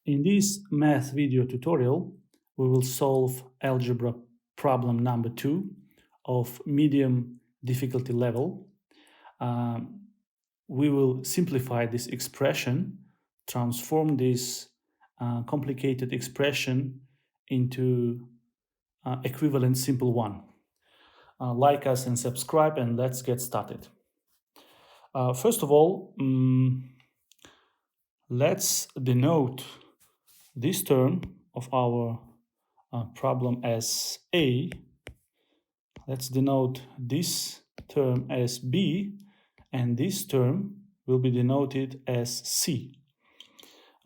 In this math video tutorial, we will solve algebra problem number 2 of medium difficulty level. We will simplify this expression, transform this complicated expression into equivalent simple one. Like us and subscribe, and let's get started. First of all, let's denote this term of our problem as A. Let's denote this term as B, and this term will be denoted as C.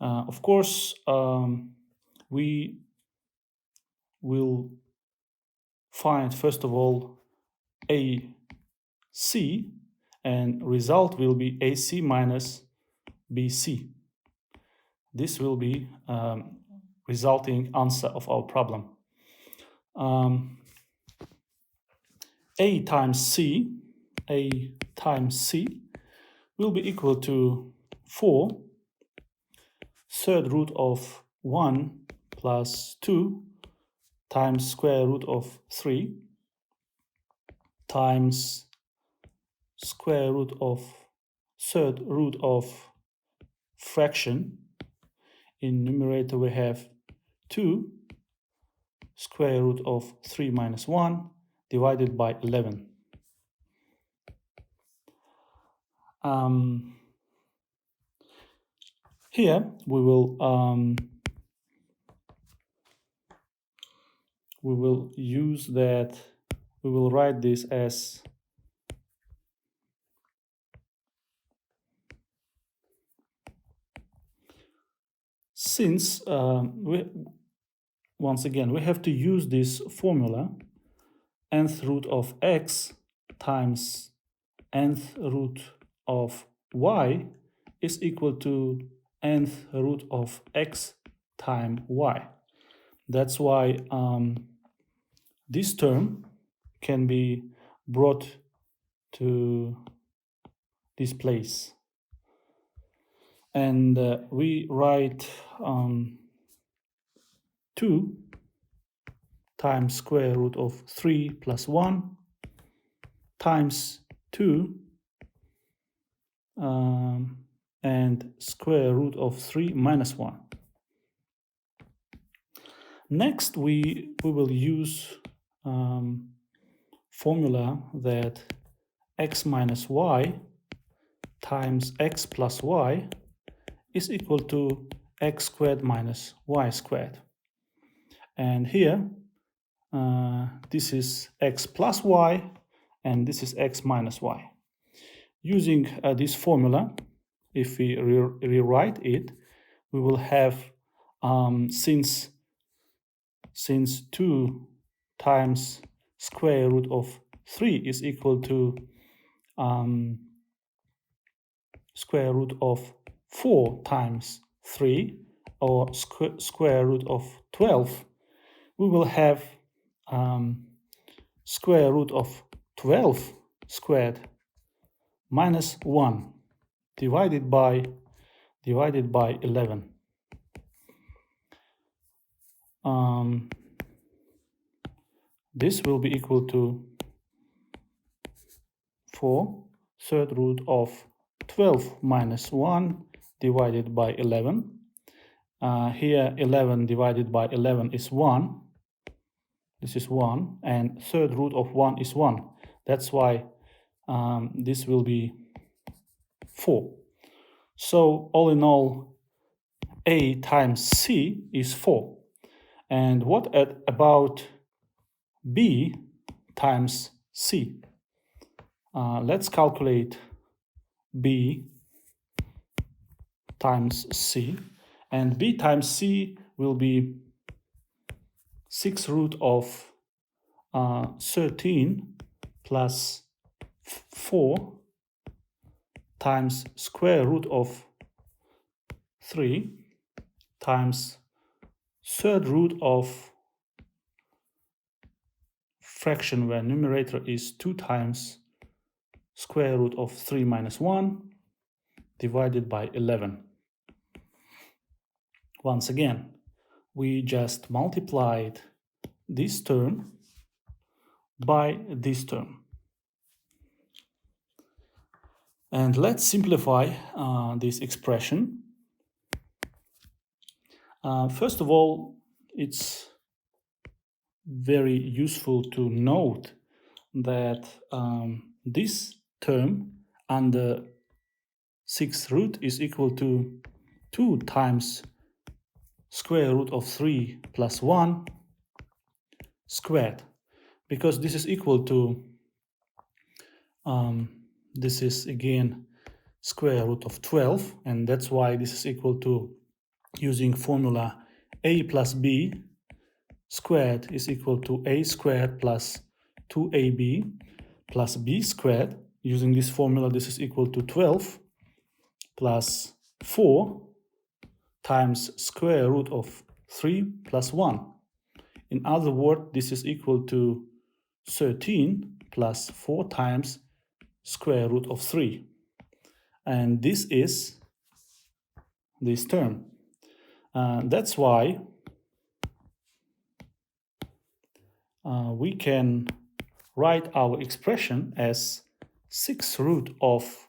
Of course, we will find first of all AC, and result will be AC minus BC. This will be resulting answer of our problem. A times C will be equal to 4 third root of 1 plus 2 times square root of 3 times square root of third root of fraction. In numerator we have 2 square root of 3 minus 1 divided by 11. Here we will use that, we will write this as since once again we have to use this formula, nth root of x times nth root of y is equal to nth root of x times y. That's why this term can be brought to this place. And we write 2 times square root of 3 plus 1 times 2 and square root of 3 minus 1. Next, we will use formula that x minus y times x plus y is equal to x squared minus y squared. And here, this is x plus y, and this is x minus y. Using this formula, if we rewrite it, we will have since 2 times square root of 3 is equal to square root of 4 times 3, or square root of 12, we will have square root of 12 squared minus 1 divided by 11. This will be equal to 4 third root of 12 minus 1 divided by 11. Here 11 divided by 11 is 1. This is 1, and third root of 1 is 1. That's why this will be 4. So all in all, A times C is 4. And what about B times C? Let's calculate B times C. And B times C will be 6 root of 13 plus 4 times square root of 3 times third root of fraction where numerator is 2 times square root of 3 minus 1 divided by 11. Once again, we just multiplied this term by this term. And let's simplify this expression. First of all, it's very useful to note that this term under sixth root is equal to 2 times square root of 3 plus 1 squared, because this is equal to this is again square root of 12, and that's why this is equal to, using formula a plus b squared is equal to a squared plus 2ab plus b squared. Using this formula, this is equal to 12 plus 4 times square root of 3 plus 1. In other words, this is equal to 13 plus 4 times square root of 3. And this is this term. That's why we can write our expression as sixth root of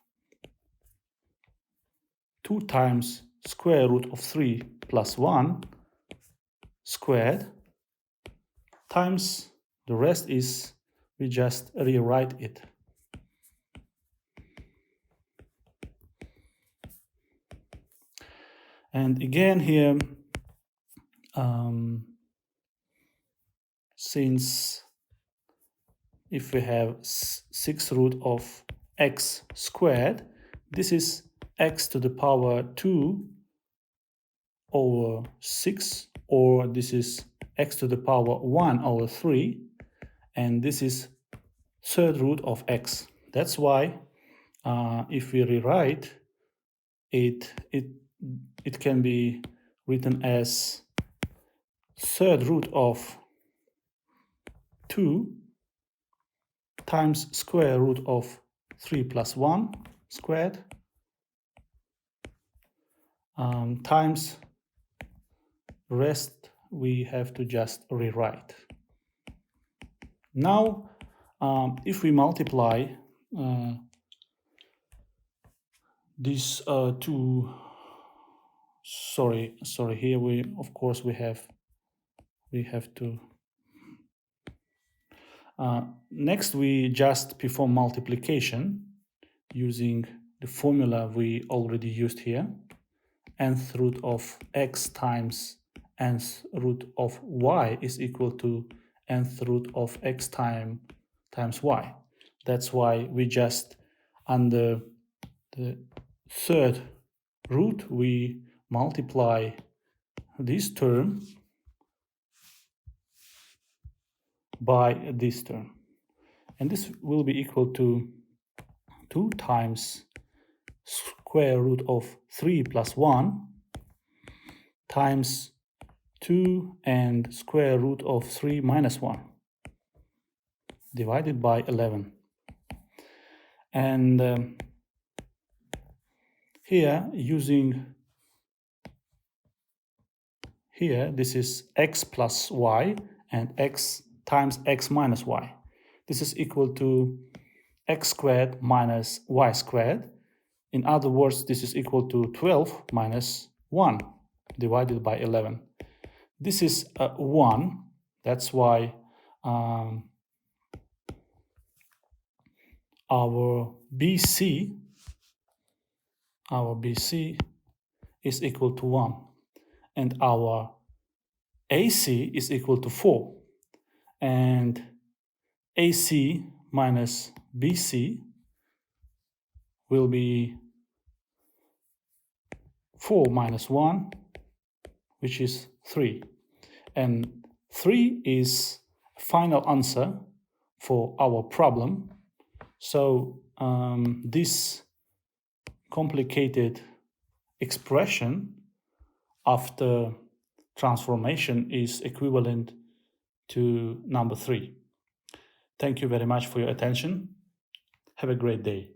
2 times square root of 3 plus 1 squared times the rest is, we just rewrite it. And again here, since if we have sixth root of x squared, this is x to the power 2 over 6, or this is x to the power 1 over 3, and this is third root of x. That's why if we rewrite it, it can be written as third root of 2 times square root of 3 plus 1 squared times rest we have to just rewrite. Now, if we multiply these two, sorry, here we, of course, we have to. Next, we just perform multiplication using the formula we already used here. Nth root of x times nth root of y is equal to nth root of x times y. That's why we just, under the third root, we multiply this term by this term. And this will be equal to 2 times square root of 3 plus 1 times 2 and square root of 3 minus 1 divided by 11. And here, this is x plus y and x times x minus y. This is equal to x squared minus y squared. In other words, this is equal to 12 minus 1 divided by 11. This is 1. That's why our BC is equal to 1. And our AC is equal to 4. And AC minus BC will be 4 minus 1, which is 3. And 3 is final answer for our problem. So this complicated expression after transformation is equivalent to number 3. Thank you very much for your attention. Have a great day.